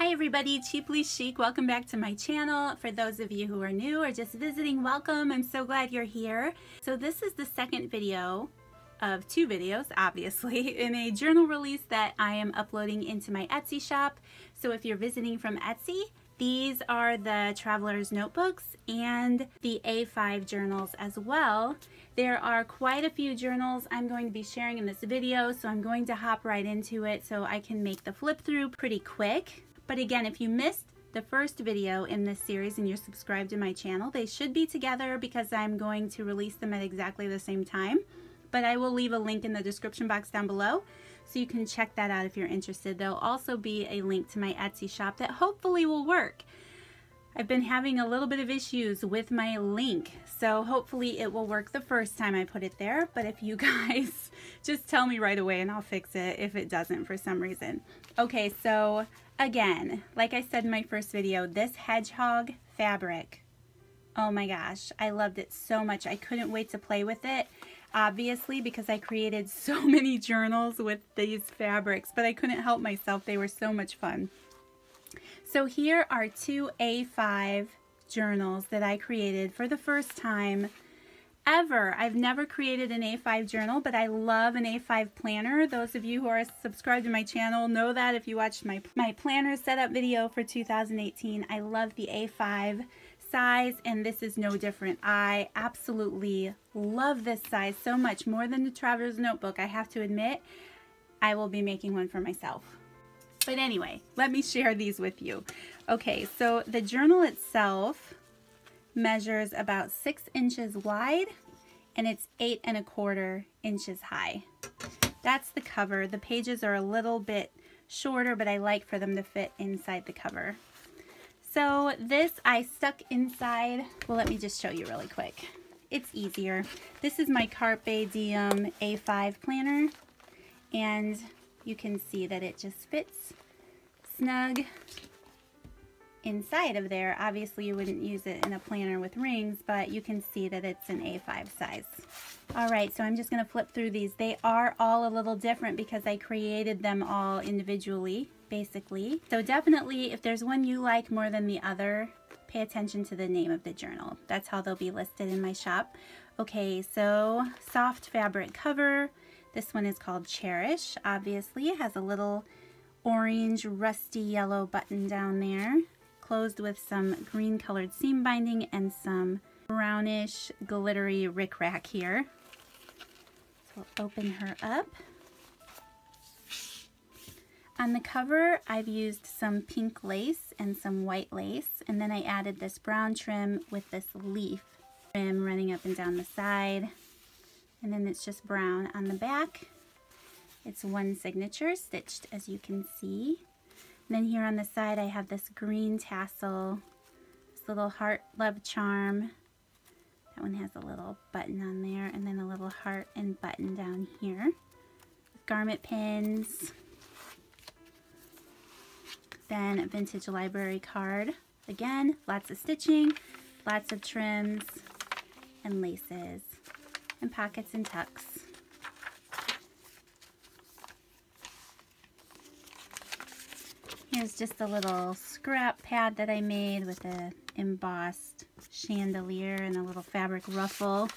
Hi everybody, Cheaply Chic. Welcome back to my channel. For those of you who are new or just visiting, welcome. I'm so glad you're here. So this is the second video of two videos, obviously, in a journal release that I am uploading into my Etsy shop. So if you're visiting from Etsy, these are the Traveler's Notebooks and the A5 journals as well. There are quite a few journals I'm going to be sharing in this video, so I'm going to hop right into it so I can make the flip through pretty quick. But again, if you missed the first video in this series and you're subscribed to my channel, they should be together because I'm going to release them at exactly the same time. But I will leave a link in the description box down below so you can check that out if you're interested. There'll also be a link to my Etsy shop that hopefully will work. I've been having a little bit of issues with my link, so hopefully it will work the first time I put it there. But if you guys just tell me right away and I'll fix it if it doesn't for some reason. Okay, so again, like I said in my first video, this hedgehog fabric, oh my gosh, I loved it so much. I couldn't wait to play with it, obviously, because I created so many journals with these fabrics, but I couldn't help myself. They were so much fun. So here are two A5 journals that I created for the first time ever. I've never created an A5 journal, but I love an A5 planner. Those of you who are subscribed to my channel know that if you watched my planner setup video for 2018. I love the A5 size, and this is no different. I absolutely love this size so much, more than the Traveler's Notebook. I have to admit, I will be making one for myself. But anyway, let me share these with you. Okay, so the journal itself measures about 6 inches wide and it's 8 1/4 inches high. That's the cover. The pages are a little bit shorter, but I like for them to fit inside the cover. So this I stuck inside. Well, let me just show you really quick. It's easier. This is my Carpe Diem A5 planner, and you can see that it just fits snug inside of there. Obviously you wouldn't use it in a planner with rings, but you can see that it's an A5 size. Alright, so I'm just going to flip through these. They are all a little different because I created them all individually, basically. So definitely, if there's one you like more than the other, pay attention to the name of the journal. That's how they'll be listed in my shop. Okay, so soft fabric cover. This one is called Cherish. Obviously, it has a little orange rusty yellow button down there, closed with some green colored seam binding and some brownish glittery rickrack here. So we'll open her up. On the cover, I've used some pink lace and some white lace, and then I added this brown trim with this leaf trim running up and down the side. And then it's just brown on the back. It's one signature stitched, as you can see. And then here on the side I have this green tassel, this little heart love charm. That one has a little button on there, and then a little heart and button down here. Garment pins. Then a vintage library card. Again, lots of stitching, lots of trims and laces, and pockets and tucks. Here's just a little scrap pad that I made with a embossed chandelier and a little fabric ruffle.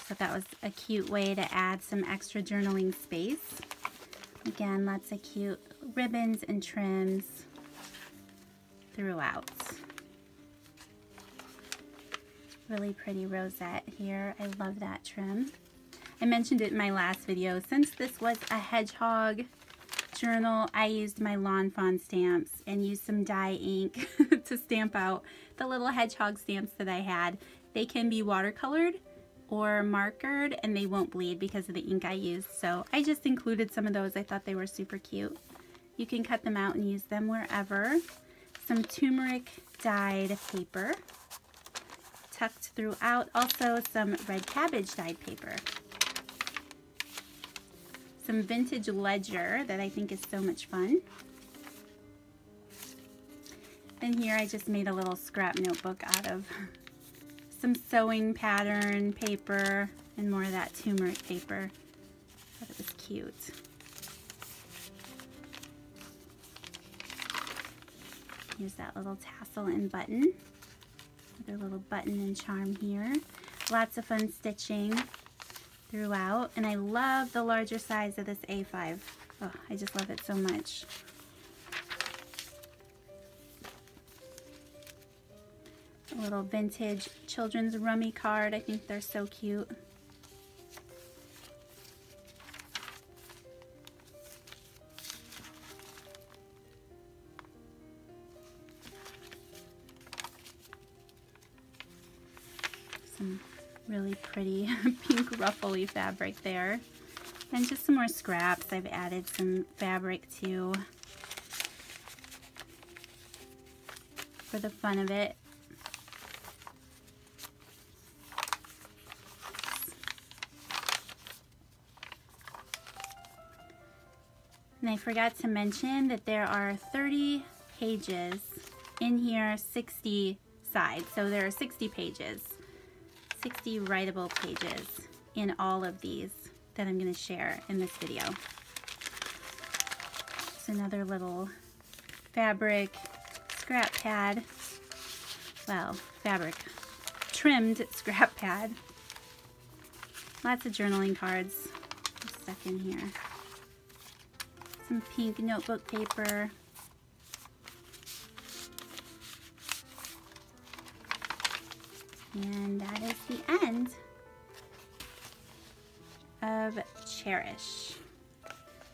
So that was a cute way to add some extra journaling space. Again, lots of cute ribbons and trims throughout. Really pretty rosette here. I love that trim. I mentioned it in my last video. Since this was a hedgehog journal, I used my Lawn Fawn stamps and used some dye ink to stamp out the little hedgehog stamps that I had. They can be watercolored or markered and they won't bleed because of the ink I used. So I just included some of those. I thought they were super cute. You can cut them out and use them wherever. Some turmeric dyed paper tucked throughout. Also some red cabbage dyed paper. Some vintage ledger that I think is so much fun. And here I just made a little scrap notebook out of some sewing pattern paper and more of that turmeric paper. I thought it was cute. Here's that little tassel and button. Another little button and charm here. Lots of fun stitching throughout. And I love the larger size of this A5. Oh, I just love it so much. A little vintage children's rummy card. I think they're so cute. Some really pretty pink ruffly fabric there. And just some more scraps. I've added some fabric too for the fun of it. And I forgot to mention that there are 30 pages in here, 60 sides. So there are 60 pages, 60 writable pages in all of these that I'm going to share in this video. It's another little fabric scrap pad. Well, fabric trimmed scrap pad. Lots of journaling cards stuck in here. Some pink notebook paper. And that is the end of Cherish.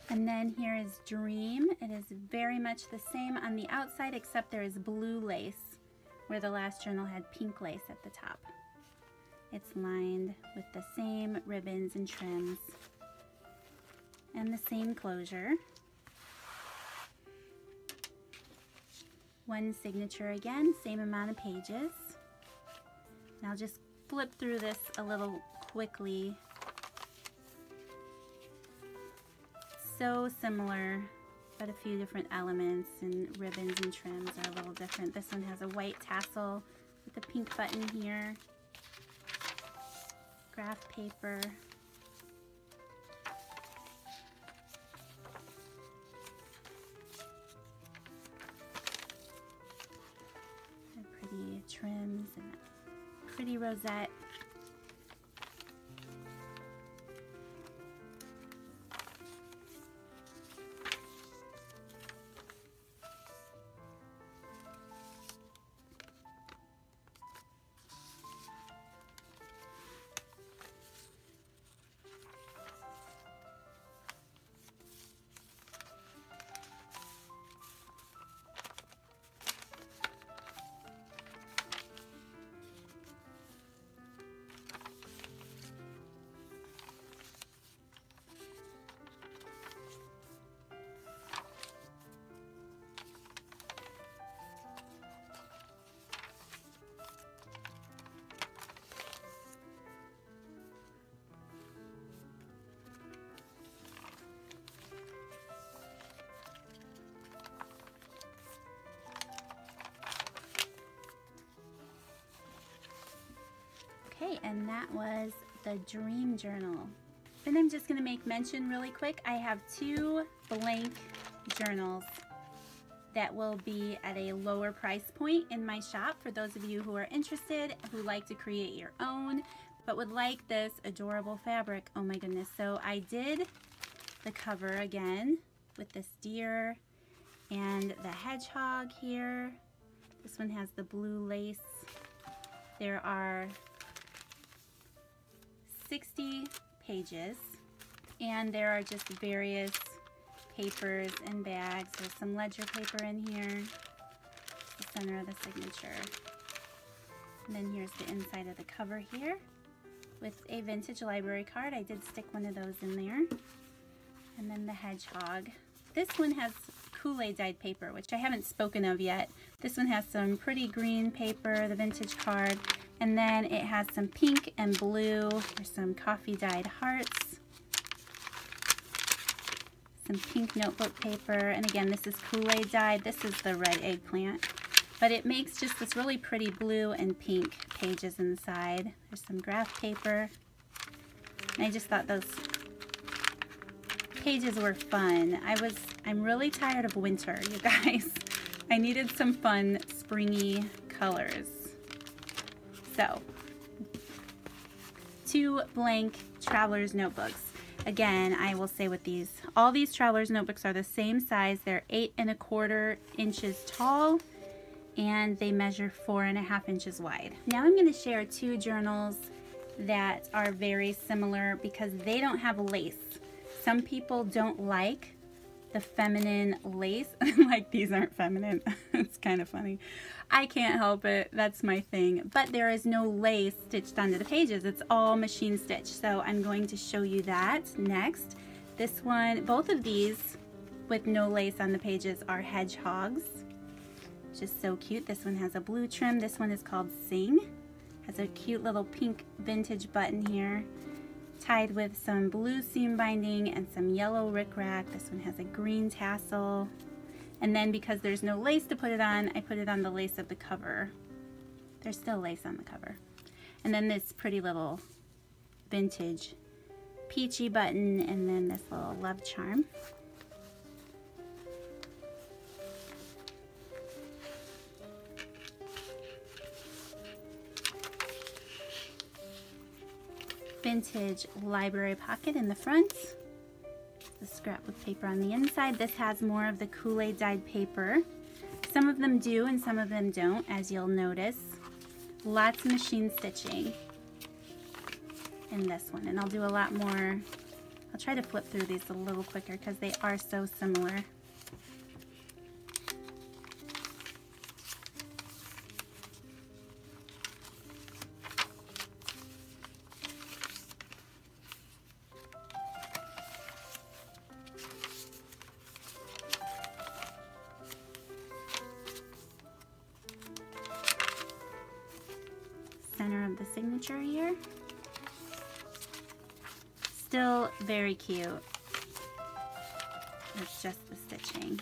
And then here is Dream. It is very much the same on the outside, except there is blue lace where the last journal had pink lace at the top. It's lined with the same ribbons and trims and the same closure. One signature again, same amount of pages. And I'll just flip through this a little quickly. So similar, but a few different elements and ribbons and trims are a little different. This one has a white tassel with a pink button here. Graph paper. Pretty trims and a pretty rosette. Okay, and that was the Dream Journal. Then I'm just going to make mention really quick. I have 2 blank journals that will be at a lower price point in my shop for those of you who are interested, who like to create your own, but would like this adorable fabric. Oh my goodness. So I did the cover again with this deer and the hedgehog here. This one has the blue lace. There are 60 pages, and there are just various papers and bags. There's some ledger paper in here, the center of the signature. And then here's the inside of the cover here with a vintage library card. I did stick one of those in there. And then the hedgehog. This one has Kool-Aid dyed paper, which I haven't spoken of yet. This one has some pretty green paper, the vintage card, and then it has some pink and blue. There's some coffee dyed hearts, some pink notebook paper, and again, this is Kool-Aid dyed. This is the red eggplant, but it makes just this really pretty blue and pink pages inside. There's some graph paper, and I just thought those pages were fun. I'm really tired of winter, you guys. I needed some fun, springy colors. So, 2 blank traveler's notebooks. Again, I will say with these, all these traveler's notebooks are the same size. They're 8 1/4 inches tall, and they measure 4 1/2 inches wide. Now I'm going to share 2 journals that are very similar because they don't have lace. Some people don't like the feminine lace. Like, these aren't feminine. It's kind of funny. I can't help it. That's my thing. But there is no lace stitched onto the pages. It's all machine stitch. So I'm going to show you that next. This one, both of these with no lace on the pages are hedgehogs. Just so cute. This one has a blue trim. This one is called Sing. Has a cute little pink vintage button here, tied with some blue seam binding and some yellow rickrack. This one has a green tassel. And then because there's no lace to put it on, I put it on the lace of the cover. There's still lace on the cover. And then this pretty little vintage peachy button, and then this little love charm. Vintage library pocket in the front. The scrapbook paper on the inside. This has more of the Kool-Aid dyed paper. Some of them do and some of them don't, as you'll notice. Lots of machine stitching in this one, and I'll do a lot more. I'll try to flip through these a little quicker because they are so similar. Center of the signature here. Still very cute. It's just the stitching.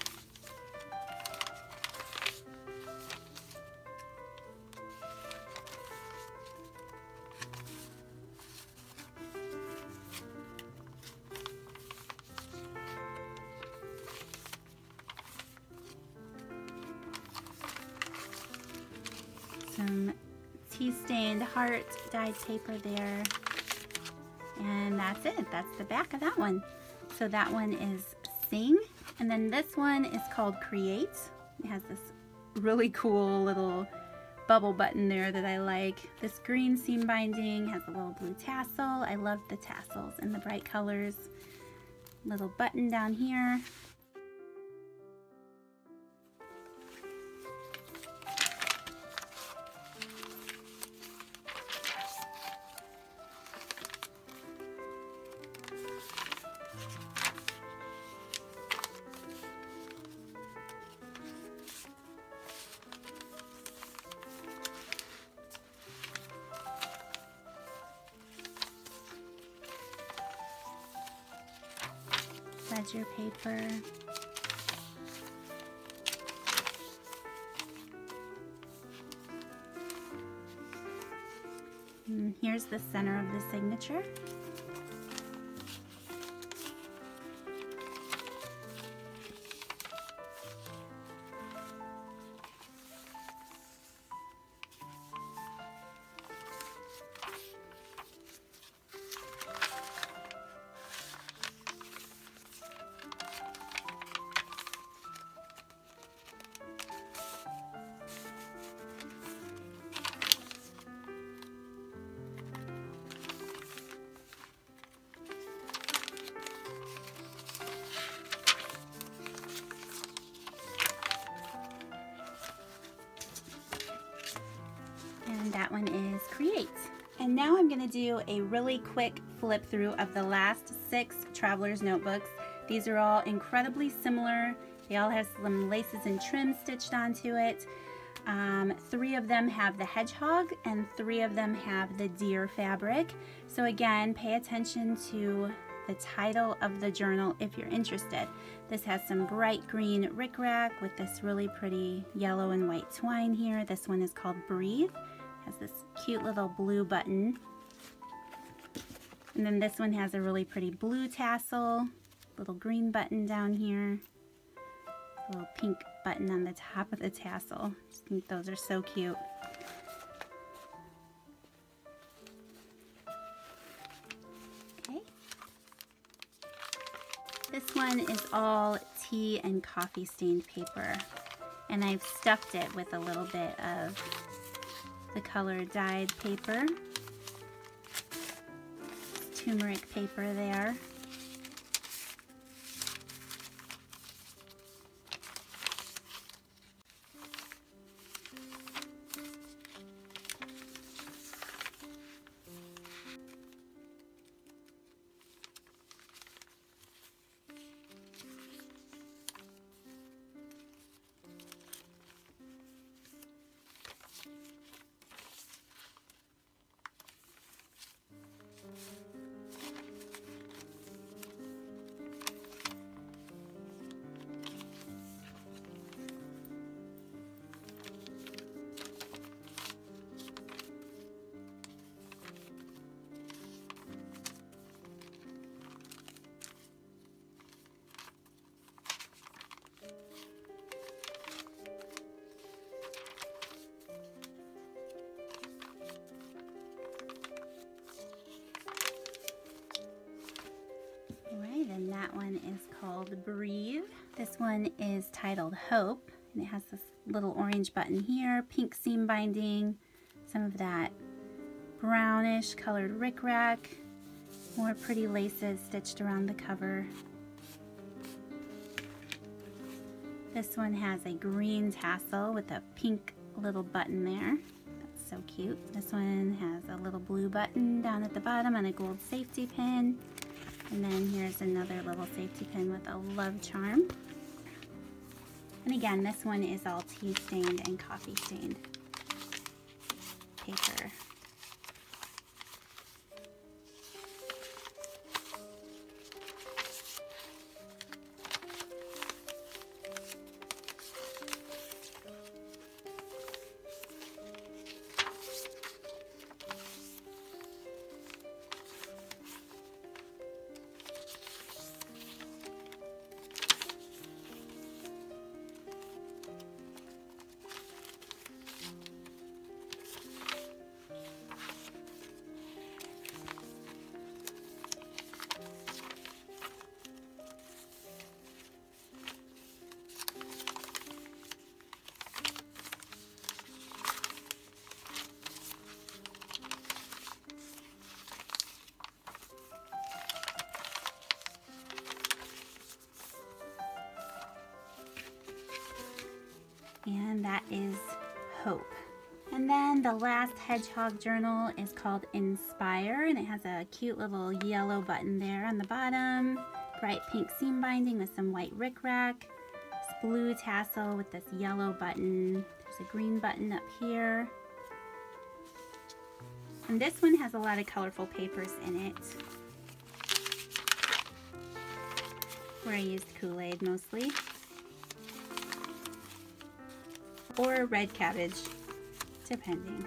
Some tea-stained heart dyed paper there, and that's it. That's the back of that one. So that one is Sing, and then this one is called Create. It has this really cool little bubble button there that I like. This green seam binding has a little blue tassel. I love the tassels and the bright colors. Little button down here. Ledger paper. And here's the center of the signature. And that one is Create. And now I'm going to do a really quick flip through of the last 6 traveler's notebooks. These are all incredibly similar. They all have some laces and trim stitched onto it. 3 of them have the hedgehog and 3 of them have the deer fabric. So again, pay attention to the title of the journal if you're interested. This has some bright green rickrack with this really pretty yellow and white twine here. This one is called Breathe. Has this cute little blue button. And then this one has a really pretty blue tassel, little green button down here, a little pink button on the top of the tassel. I just think those are so cute. Okay. This one is all tea and coffee stained paper, and I've stuffed it with a little bit of the color dyed paper. Turmeric paper there. Alright, and that one is called Breathe. This one is titled Hope, and it has this little orange button here, pink seam binding, some of that brownish colored rickrack, more pretty laces stitched around the cover. This one has a green tassel with a pink little button there. That's so cute. This one has a little blue button down at the bottom and a gold safety pin. And then here's another little safety pin with a love charm. And again, this one is all tea stained and coffee stained paper. And that is Hope. And then the last hedgehog journal is called Inspire, and it has a cute little yellow button there on the bottom, bright pink seam binding with some white rickrack, this blue tassel with this yellow button, there's a green button up here. And this one has a lot of colorful papers in it, where I used Kool-Aid mostly. Or red cabbage, depending.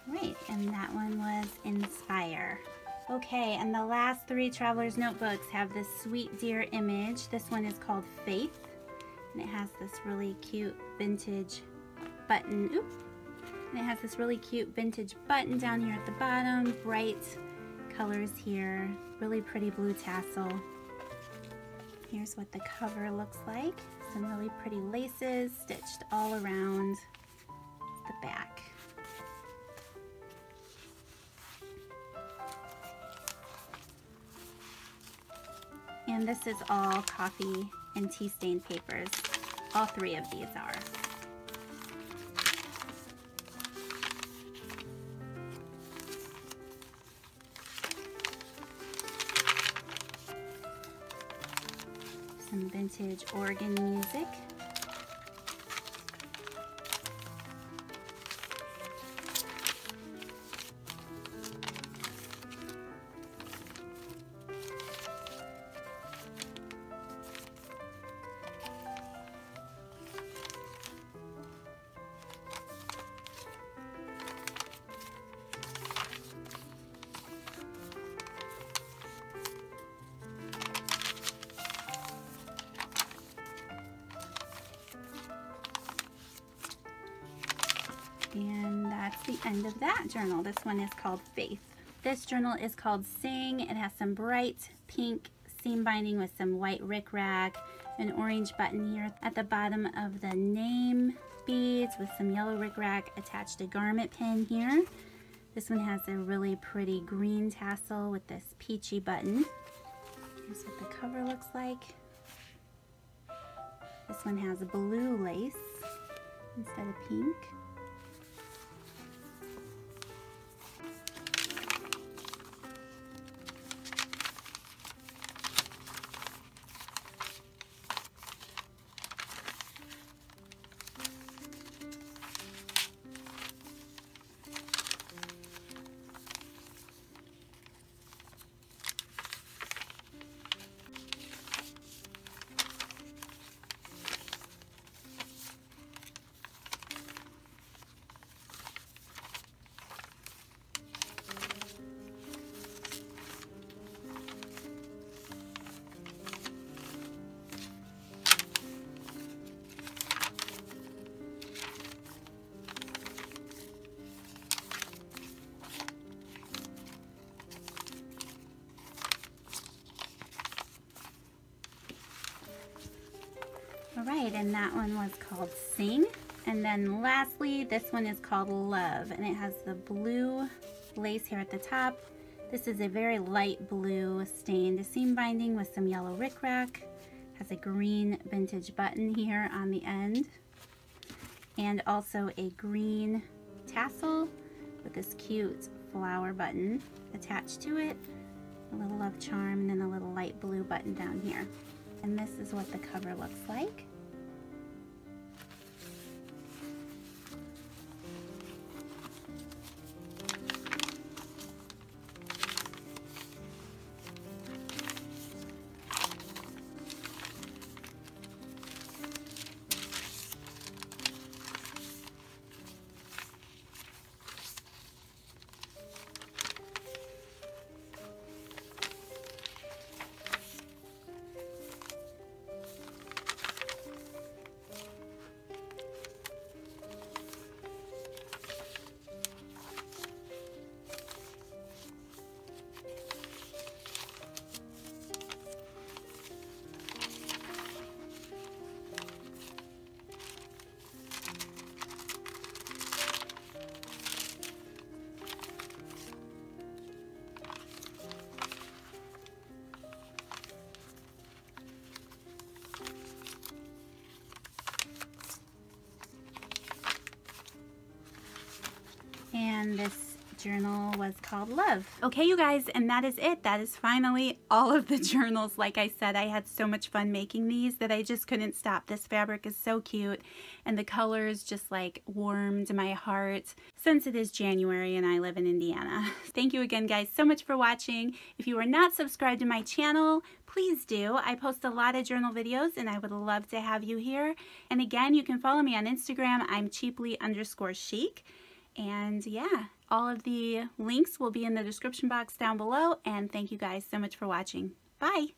Right, and that one was Inspire. Okay, and the last three Traveler's Notebooks have this sweet deer image. This one is called Faith, and it has this really cute vintage button. Oops. And it has this really cute vintage button down here at the bottom, bright colors here, really pretty blue tassel. Here's what the cover looks like. Some really pretty laces stitched all around the back. And this is all coffee and tea stained papers. All three of these are. Some vintage organ music. And that's the end of that journal. This one is called Faith. This journal is called Sing. It has some bright pink seam binding with some white rickrack, an orange button here at the bottom of the name beads with some yellow rickrack, attached a garment pin here. This one has a really pretty green tassel with this peachy button. Here's what the cover looks like. This one has a blue lace instead of pink. All right, and that one was called Sing. And then lastly, this one is called Love, and it has the blue lace here at the top. This is a very light blue stained seam binding with some yellow rickrack. Has a green vintage button here on the end, and also a green tassel with this cute flower button attached to it, a little love charm, and then a little light blue button down here. And this is what the cover looks like. And this journal was called Love. Okay, you guys, and that is it. That is finally all of the journals. Like I said, I had so much fun making these that I just couldn't stop. This fabric is so cute, and the colors just like warmed my heart since it is January and I live in Indiana. Thank you again, guys, so much for watching. If you are not subscribed to my channel, please do. I post a lot of journal videos and I would love to have you here. And again, you can follow me on Instagram. I'm cheaply_chic. And yeah, all of the links will be in the description box down below. And thank you guys so much for watching. Bye.